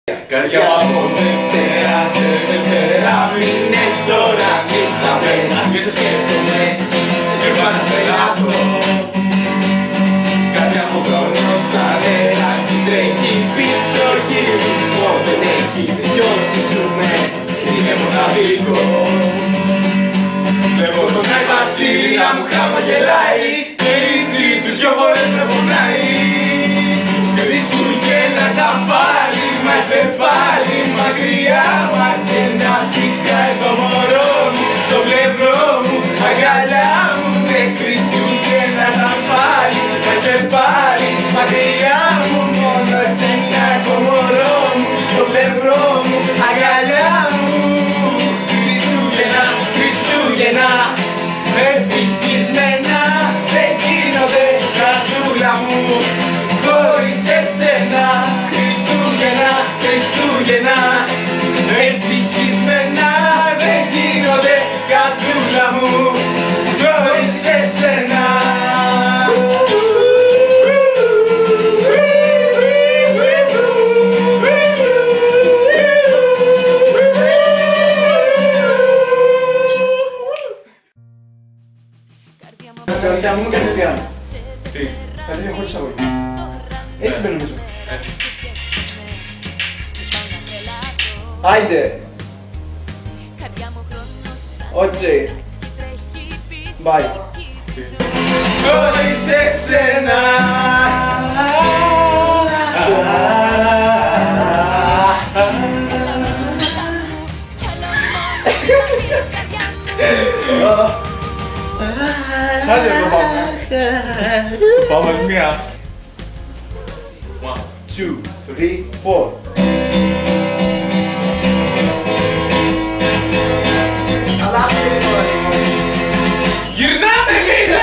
Καρδιά μου από Δευτέρα σε Δευτέρα μήνες τώρα νύχτα μένα και σε σκέφτομαι και πάντα πελάτω. Καρδιά μου χρόνος αέρα κι τρέχει πίσω γύρις δεν έχει διόρθι ζούμε είναι μοναδικό. Βλέπω τον Άι Βασίλη να μου χαμογελάει και ρίξεις τους δυο φορές με πονάει και Χριστούγεννα τα πάλι είμαστε πάλι μακριά μα και να σηκάει το μωρό μου στο πλευρό μου, αγκαλιά μου με Χριστούγεννα τα πάλι είμαστε πάλι μακριά μου μόνο εσένα το μωρό μου στο πλευρό μου, αγκαλιά μου. Χριστούγεννα, Χριστούγεννα ευτυχισμένα δεν γίνονται κρατούλα μου χωρίς εσένα. Χριστούγεννα, Χριστούγεννα ευτυχισμένα δεν γίνονται κρατούλα μου χωρίς εσένα. Καρδιά μου κατευθείαν. Τι? Καρδιά χωρίς αγωγή. Έτσι μπαίνω μέσα. Άιντε. Ότσι. Bye. Χωρίς εσένα Άντε εδώ πάμε. Πάμε μία. 1, 2, 3, 4. Γυρνάμε λίγο!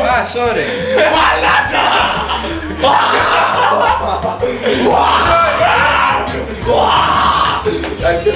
Α, sorry. Μαλάκα! Εντάξει,